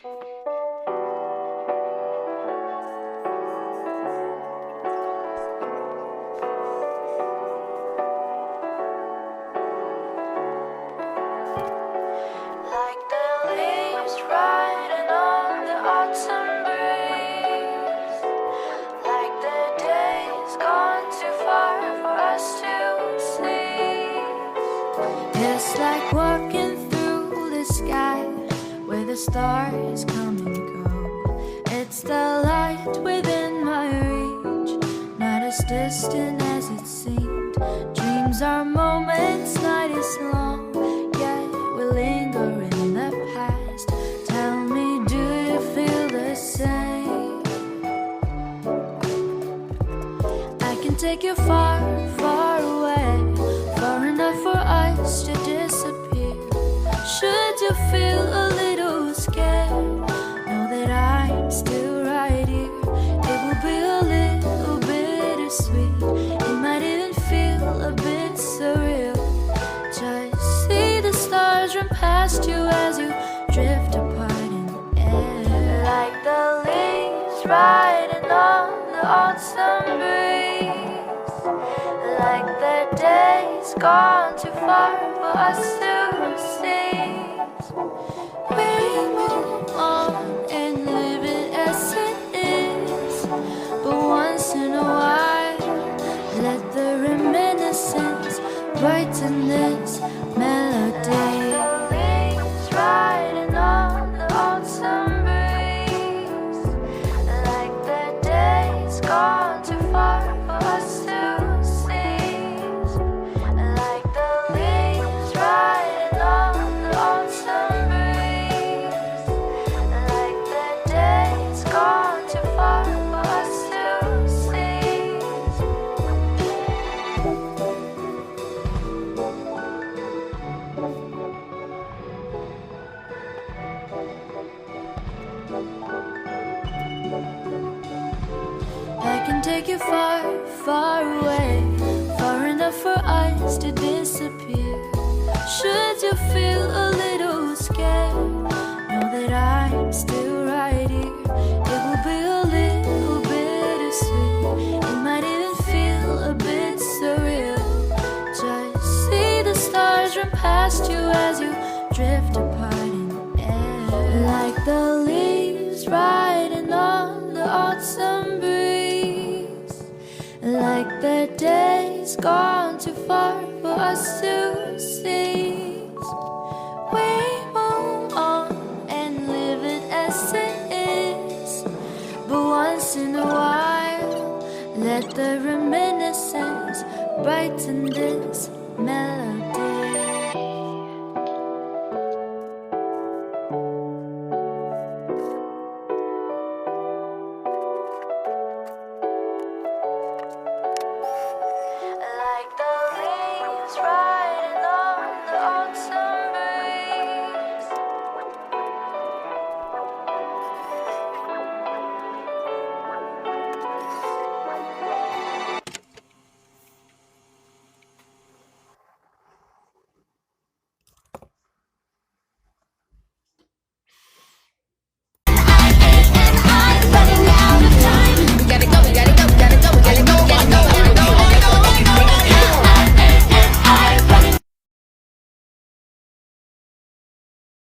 Like the leaves riding on the autumn breeze, like the days gone too far for us to see. It's like walking through the sky where the stars come and go. It's the light within my reach, not as distant as it seemed. Dreams are moments, night is long, yet we linger in the past. Tell me, do you feel the same? I can take you far, far away, far enough for us to disappear. Should you feel a little scared, know that I'm still right here. It will be a little bittersweet, it might even feel a bit surreal. Just see the stars run past you as you drift apart in the air. Like the leaves riding on the autumn breeze, like the days gone too far for us to see. We move on and live it as it is, but once in a while, let the reminiscence brighten this melody. Leaves riding on the autumn breeze, like the days gone too far for us to seize. Like the leaves riding on the autumn breeze, like the days gone too far for us to seize. I can take you far, far away, far enough for us to disappear. Should you feel a little scared, know that I'm still right here. It will be a little bittersweet, it might even feel a bit surreal. Just see the stars run past you as you drift apart in the air. Like the leaves riding on the autumn breeze, like the days gone too far for us to seize. We move on and live it as it is, but once in a while, let the reminiscence brighten this melody.